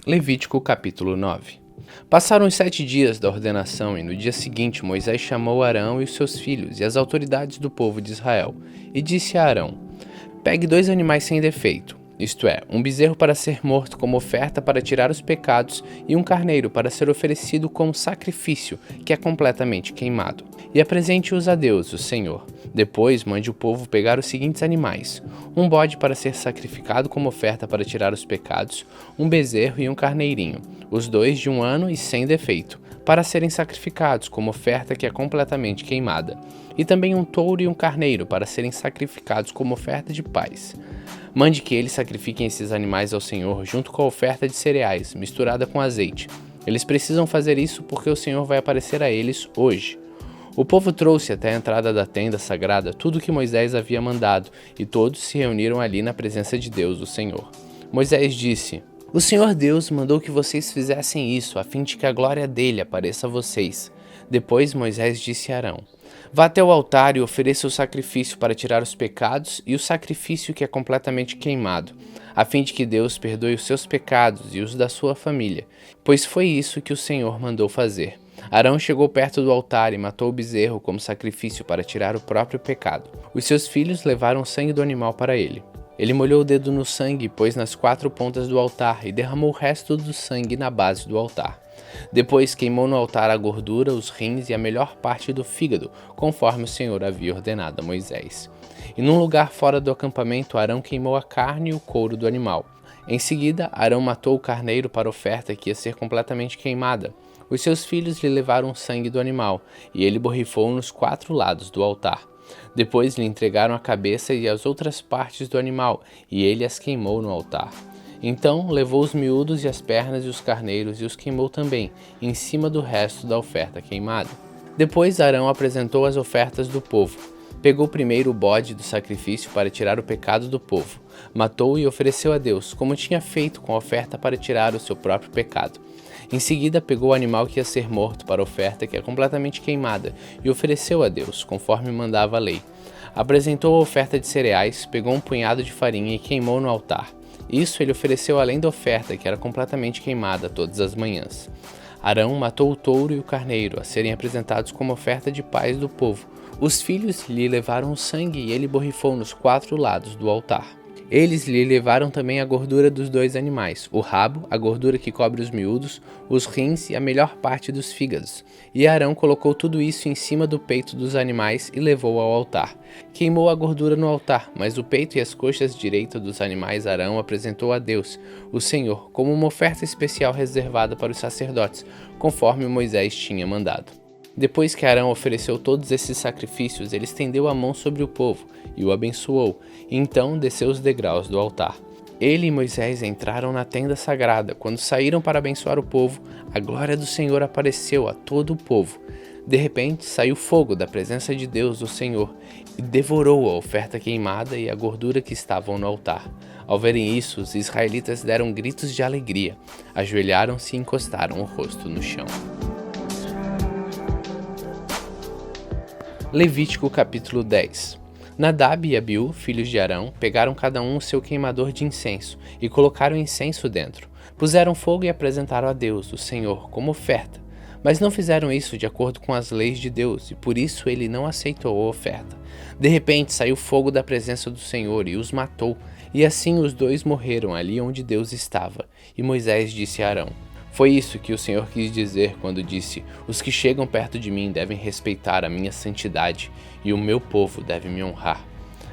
Levítico capítulo 9. Passaram os 7 dias da ordenação e no dia seguinte Moisés chamou Arão e os seus filhos e as autoridades do povo de Israel e disse a Arão: pegue 2 animais sem defeito, isto é, um bezerro para ser morto como oferta para tirar os pecados e um carneiro para ser oferecido como sacrifício que é completamente queimado. E apresente-os a Deus, o Senhor. Depois mande o povo pegar os seguintes animais: um bode para ser sacrificado como oferta para tirar os pecados, um bezerro e um carneirinho, os 2 de 1 ano e sem defeito, para serem sacrificados como oferta que é completamente queimada, e também um touro e um carneiro para serem sacrificados como oferta de paz. Mande que eles sacrifiquem esses animais ao Senhor junto com a oferta de cereais, misturada com azeite. Eles precisam fazer isso porque o Senhor vai aparecer a eles hoje. O povo trouxe até a entrada da tenda sagrada tudo o que Moisés havia mandado, e todos se reuniram ali na presença de Deus, o Senhor. Moisés disse: o Senhor Deus mandou que vocês fizessem isso, a fim de que a glória dele apareça a vocês. Depois Moisés disse a Arão: vá até o altar e ofereça o sacrifício para tirar os pecados e o sacrifício que é completamente queimado, a fim de que Deus perdoe os seus pecados e os da sua família, pois foi isso que o Senhor mandou fazer. Arão chegou perto do altar e matou o bezerro como sacrifício para tirar o próprio pecado. Os seus filhos levaram o sangue do animal para ele. Ele molhou o dedo no sangue e pôs nas 4 pontas do altar e derramou o resto do sangue na base do altar. Depois queimou no altar a gordura, os rins e a melhor parte do fígado, conforme o Senhor havia ordenado a Moisés. E num lugar fora do acampamento, Arão queimou a carne e o couro do animal. Em seguida, Arão matou o carneiro para oferta que ia ser completamente queimada. Os seus filhos lhe levaram o sangue do animal, e ele borrifou nos 4 lados do altar. Depois lhe entregaram a cabeça e as outras partes do animal, e ele as queimou no altar. Então levou os miúdos e as pernas e os carneiros e os queimou também, em cima do resto da oferta queimada. Depois Arão apresentou as ofertas do povo. Pegou primeiro o bode do sacrifício para tirar o pecado do povo. Matou-o e ofereceu a Deus, como tinha feito com a oferta para tirar o seu próprio pecado. Em seguida pegou o animal que ia ser morto para a oferta que é completamente queimada e ofereceu a Deus, conforme mandava a lei. Apresentou a oferta de cereais, pegou um punhado de farinha e queimou no altar. Isso ele ofereceu além da oferta, que era completamente queimada todas as manhãs. Arão matou o touro e o carneiro, a serem apresentados como oferta de paz do povo. Os filhos lhe levaram o sangue e ele borrifou nos 4 lados do altar. Eles lhe levaram também a gordura dos 2 animais, o rabo, a gordura que cobre os miúdos, os rins e a melhor parte dos fígados. E Arão colocou tudo isso em cima do peito dos animais e levou ao altar. Queimou a gordura no altar, mas o peito e as coxas direitas dos animais Arão apresentou a Deus, o Senhor, como uma oferta especial reservada para os sacerdotes, conforme Moisés tinha mandado. Depois que Arão ofereceu todos esses sacrifícios, ele estendeu a mão sobre o povo e o abençoou, e então desceu os degraus do altar. Ele e Moisés entraram na tenda sagrada. Quando saíram para abençoar o povo, a glória do Senhor apareceu a todo o povo. De repente, saiu fogo da presença de Deus, o Senhor, e devorou a oferta queimada e a gordura que estavam no altar. Ao verem isso, os israelitas deram gritos de alegria, ajoelharam-se e encostaram o rosto no chão. Levítico capítulo 10. Nadab e Abiú, filhos de Arão, pegaram cada um o seu queimador de incenso e colocaram incenso dentro. Puseram fogo e apresentaram a Deus, o Senhor, como oferta. Mas não fizeram isso de acordo com as leis de Deus, e por isso ele não aceitou a oferta. De repente saiu fogo da presença do Senhor e os matou, e assim os 2 morreram ali onde Deus estava. E Moisés disse a Arão: foi isso que o Senhor quis dizer quando disse: os que chegam perto de mim devem respeitar a minha santidade, e o meu povo deve me honrar.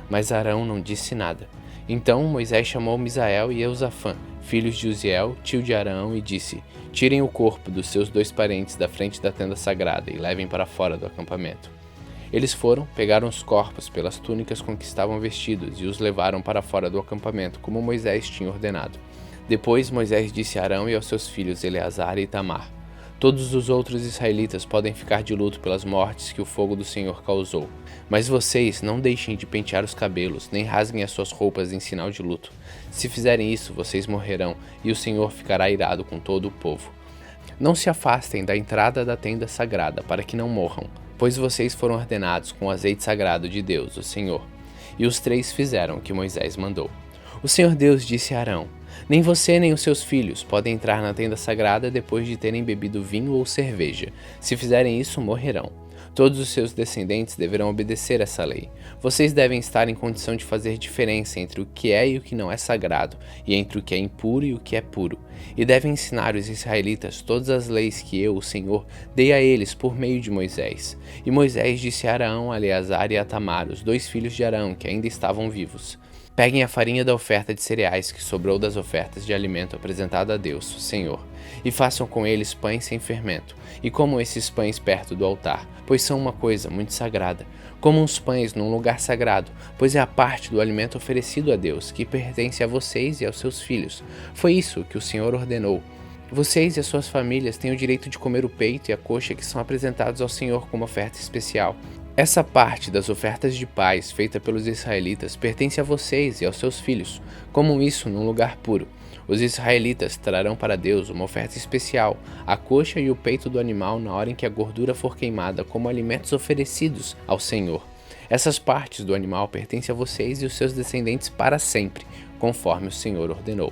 Mas Arão não disse nada. Então Moisés chamou Misael e Eusafã, filhos de Uziel, tio de Arão, e disse: tirem o corpo dos seus 2 parentes da frente da tenda sagrada e levem para fora do acampamento. Eles foram, pegaram os corpos pelas túnicas com que estavam vestidos e os levaram para fora do acampamento, como Moisés tinha ordenado. Depois Moisés disse a Arão e aos seus filhos Eleazar e Itamar: todos os outros israelitas podem ficar de luto pelas mortes que o fogo do Senhor causou. Mas vocês não deixem de pentear os cabelos, nem rasguem as suas roupas em sinal de luto. Se fizerem isso, vocês morrerão, e o Senhor ficará irado com todo o povo. Não se afastem da entrada da tenda sagrada, para que não morram, pois vocês foram ordenados com o azeite sagrado de Deus, o Senhor. E os 3 fizeram o que Moisés mandou. O Senhor Deus disse a Arão: Nem você nem os seus filhos podem entrar na tenda sagrada depois de terem bebido vinho ou cerveja. Se fizerem isso, morrerão. Todos os seus descendentes deverão obedecer essa lei. Vocês devem estar em condição de fazer diferença entre o que é e o que não é sagrado, e entre o que é impuro e o que é puro. E devem ensinar os israelitas todas as leis que eu, o Senhor, dei a eles por meio de Moisés. E Moisés disse a Arão, a Eleazar e a Tamar, os 2 filhos de Arão, que ainda estavam vivos: peguem a farinha da oferta de cereais que sobrou das ofertas de alimento apresentada a Deus, o Senhor, e façam com eles pães sem fermento, e comam esses pães perto do altar, pois são uma coisa muito sagrada. Comam os pães num lugar sagrado, pois é a parte do alimento oferecido a Deus, que pertence a vocês e aos seus filhos. Foi isso que o Senhor ordenou. Vocês e as suas famílias têm o direito de comer o peito e a coxa que são apresentados ao Senhor como oferta especial. Essa parte das ofertas de paz feita pelos israelitas pertence a vocês e aos seus filhos. Comam isso num lugar puro. Os israelitas trarão para Deus uma oferta especial, a coxa e o peito do animal na hora em que a gordura for queimada como alimentos oferecidos ao Senhor. Essas partes do animal pertencem a vocês e os seus descendentes para sempre, conforme o Senhor ordenou.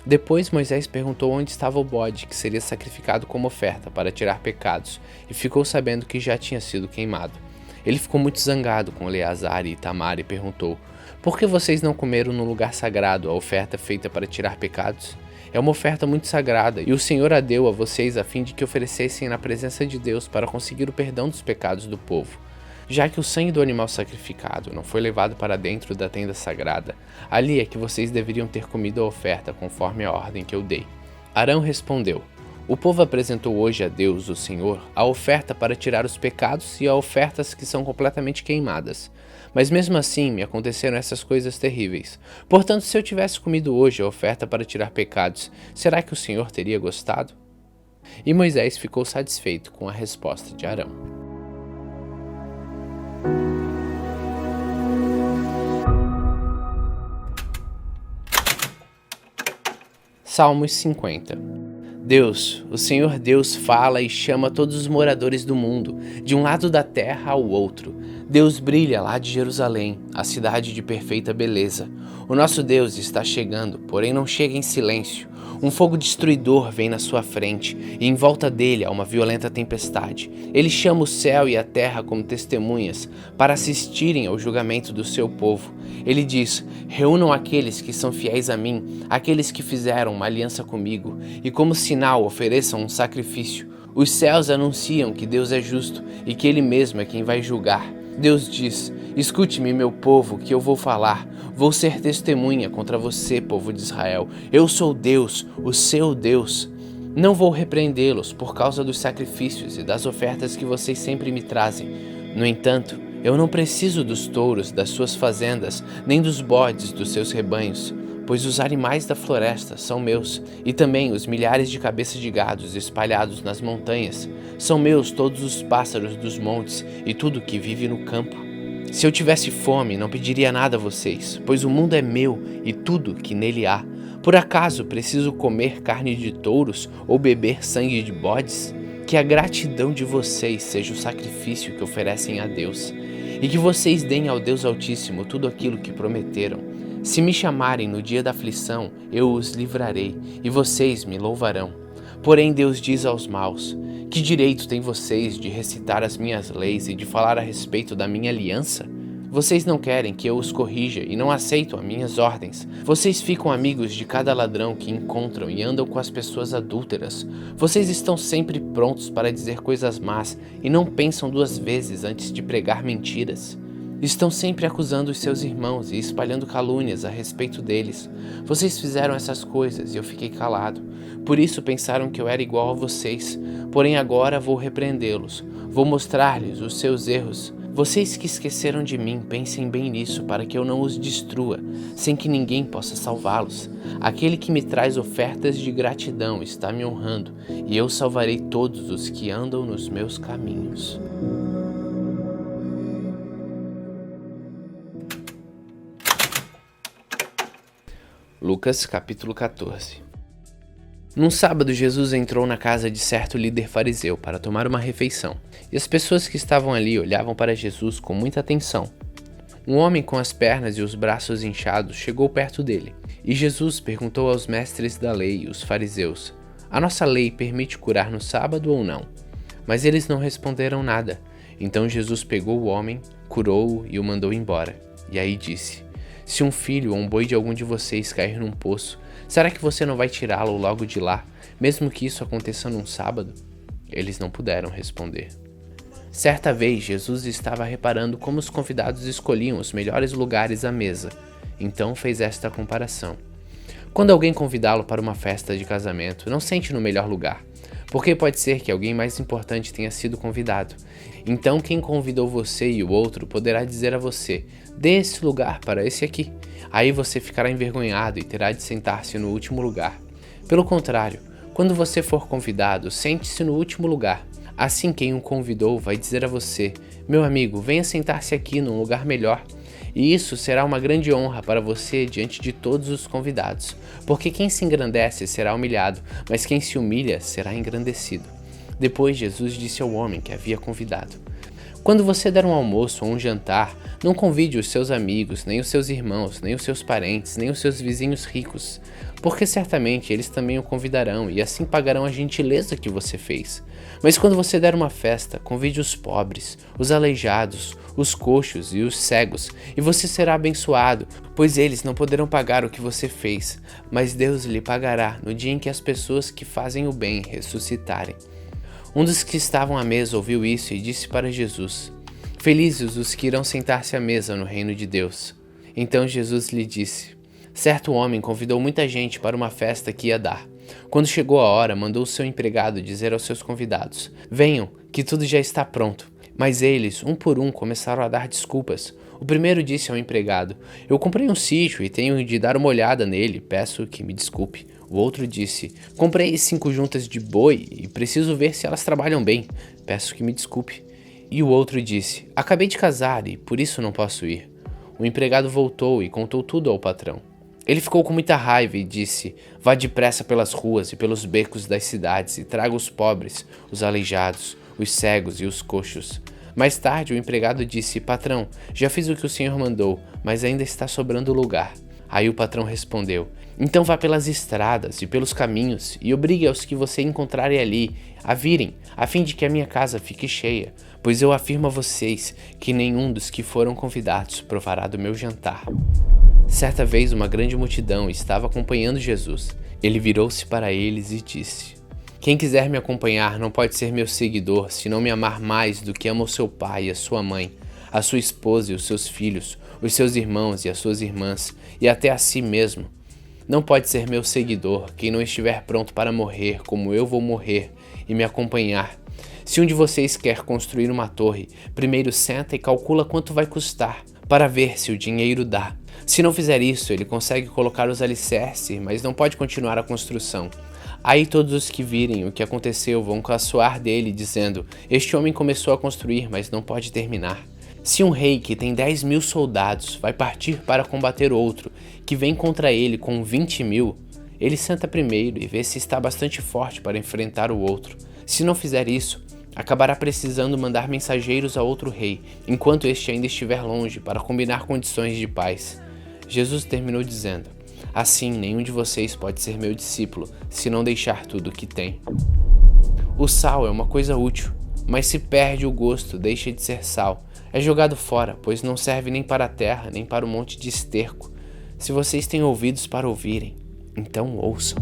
Depois Moisés perguntou onde estava o bode que seria sacrificado como oferta para tirar pecados, e ficou sabendo que já tinha sido queimado. Ele ficou muito zangado com Eleazar e Tamar e perguntou: por que vocês não comeram no lugar sagrado a oferta feita para tirar pecados? É uma oferta muito sagrada, e o Senhor a deu a vocês a fim de que oferecessem na presença de Deus para conseguir o perdão dos pecados do povo. Já que o sangue do animal sacrificado não foi levado para dentro da tenda sagrada, ali é que vocês deveriam ter comido a oferta conforme a ordem que eu dei. Arão respondeu: o povo apresentou hoje a Deus, o Senhor, a oferta para tirar os pecados e a ofertas que são completamente queimadas. Mas mesmo assim me aconteceram essas coisas terríveis. Portanto, se eu tivesse comido hoje a oferta para tirar pecados, será que o Senhor teria gostado? E Moisés ficou satisfeito com a resposta de Arão. Salmos 50. Deus, o Senhor Deus, fala e chama todos os moradores do mundo, de um lado da terra ao outro. Deus brilha lá de Jerusalém, a cidade de perfeita beleza. O nosso Deus está chegando, porém não chega em silêncio. Um fogo destruidor vem na sua frente, e em volta dele há uma violenta tempestade. Ele chama o céu e a terra como testemunhas, para assistirem ao julgamento do seu povo. Ele diz: reúnam aqueles que são fiéis a mim, aqueles que fizeram uma aliança comigo, e como sinal ofereçam um sacrifício. Os céus anunciam que Deus é justo, e que Ele mesmo é quem vai julgar. Deus diz: escute-me, meu povo, que eu vou falar. Vou ser testemunha contra você, povo de Israel. Eu sou Deus, o seu Deus. Não vou repreendê-los por causa dos sacrifícios e das ofertas que vocês sempre me trazem. No entanto, eu não preciso dos touros das suas fazendas, nem dos bodes dos seus rebanhos, pois os animais da floresta são meus, e também os milhares de cabeças de gados espalhados nas montanhas. São meus todos os pássaros dos montes e tudo que vive no campo. Se eu tivesse fome, não pediria nada a vocês, pois o mundo é meu e tudo que nele há. Por acaso preciso comer carne de touros ou beber sangue de bodes? Que a gratidão de vocês seja o sacrifício que oferecem a Deus, e que vocês deem ao Deus Altíssimo tudo aquilo que prometeram. Se me chamarem no dia da aflição, eu os livrarei, e vocês me louvarão. Porém Deus diz aos maus: que direito têm vocês de recitar as minhas leis e de falar a respeito da minha aliança? Vocês não querem que eu os corrija e não aceitam as minhas ordens. Vocês ficam amigos de cada ladrão que encontram e andam com as pessoas adúlteras. Vocês estão sempre prontos para dizer coisas más e não pensam 2 vezes antes de pregar mentiras. Estão sempre acusando os seus irmãos e espalhando calúnias a respeito deles. Vocês fizeram essas coisas e eu fiquei calado. Por isso pensaram que eu era igual a vocês. Porém agora vou repreendê-los. Vou mostrar-lhes os seus erros. Vocês que esqueceram de mim, pensem bem nisso para que eu não os destrua, sem que ninguém possa salvá-los. Aquele que me traz ofertas de gratidão está me honrando, e eu salvarei todos os que andam nos meus caminhos. Lucas capítulo 14. Num sábado, Jesus entrou na casa de certo líder fariseu para tomar uma refeição, e as pessoas que estavam ali olhavam para Jesus com muita atenção. Um homem com as pernas e os braços inchados chegou perto dele, E Jesus perguntou aos mestres da lei, os fariseus: a nossa lei permite curar no sábado ou não? Mas eles não responderam nada. Então Jesus pegou o homem, curou-o e o mandou embora. E aí disse: se um filho ou um boi de algum de vocês cair num poço, será que você não vai tirá-lo logo de lá, mesmo que isso aconteça num sábado? Eles não puderam responder. Certa vez, Jesus estava reparando como os convidados escolhiam os melhores lugares à mesa. Então fez esta comparação. Quando alguém convidá-lo para uma festa de casamento, não sente no melhor lugar, porque pode ser que alguém mais importante tenha sido convidado. Então quem convidou você e o outro poderá dizer a você: dê esse lugar para esse aqui. Aí você ficará envergonhado e terá de sentar-se no último lugar. Pelo contrário, quando você for convidado, sente-se no último lugar. Assim quem o convidou vai dizer a você: meu amigo, venha sentar-se aqui num lugar melhor. E isso será uma grande honra para você diante de todos os convidados, porque quem se engrandece será humilhado, mas quem se humilha será engrandecido. Depois Jesus disse ao homem que havia convidado: quando você der um almoço ou um jantar, não convide os seus amigos, nem os seus irmãos, nem os seus parentes, nem os seus vizinhos ricos, porque certamente eles também o convidarão e assim pagarão a gentileza que você fez. Mas quando você der uma festa, convide os pobres, os aleijados, os coxos e os cegos, e você será abençoado, pois eles não poderão pagar o que você fez, mas Deus lhe pagará no dia em que as pessoas que fazem o bem ressuscitarem. Um dos que estavam à mesa ouviu isso e disse para Jesus: felizes os que irão sentar-se à mesa no reino de Deus. Então Jesus lhe disse: certo homem convidou muita gente para uma festa que ia dar. Quando chegou a hora, mandou o seu empregado dizer aos seus convidados: venham, que tudo já está pronto. Mas eles, um por um, começaram a dar desculpas. O primeiro disse ao empregado: eu comprei um sítio e tenho de dar uma olhada nele, peço que me desculpe. O outro disse: comprei 5 juntas de boi e preciso ver se elas trabalham bem, peço que me desculpe. E o outro disse: acabei de casar e por isso não posso ir. O empregado voltou e contou tudo ao patrão. Ele ficou com muita raiva e disse: vá depressa pelas ruas e pelos becos das cidades e traga os pobres, os aleijados, os cegos e os coxos. Mais tarde o empregado disse: patrão, já fiz o que o senhor mandou, mas ainda está sobrando lugar. Aí o patrão respondeu: então vá pelas estradas e pelos caminhos e obrigue aos que você encontrarem ali a virem, a fim de que a minha casa fique cheia, pois eu afirmo a vocês que nenhum dos que foram convidados provará do meu jantar. Certa vez uma grande multidão estava acompanhando Jesus. Ele virou-se para eles e disse: quem quiser me acompanhar não pode ser meu seguidor se não me amar mais do que ama o seu pai e a sua mãe, a sua esposa e os seus filhos, os seus irmãos e as suas irmãs, e até a si mesmo. Não pode ser meu seguidor quem não estiver pronto para morrer como eu vou morrer e me acompanhar. Se um de vocês quer construir uma torre, primeiro senta e calcula quanto vai custar, para ver se o dinheiro dá. Se não fizer isso, ele consegue colocar os alicerces, mas não pode continuar a construção. Aí todos os que virem o que aconteceu vão caçoar dele, dizendo: este homem começou a construir, mas não pode terminar. Se um rei que tem 10.000 soldados vai partir para combater outro, que vem contra ele com 20.000, ele senta primeiro e vê se está bastante forte para enfrentar o outro. Se não fizer isso, acabará precisando mandar mensageiros a outro rei, enquanto este ainda estiver longe, para combinar condições de paz. Jesus terminou dizendo: assim, nenhum de vocês pode ser meu discípulo, se não deixar tudo o que tem. O sal é uma coisa útil, mas se perde o gosto, deixa de ser sal. É jogado fora, pois não serve nem para a terra, nem para um monte de esterco. Se vocês têm ouvidos para ouvirem, então ouçam.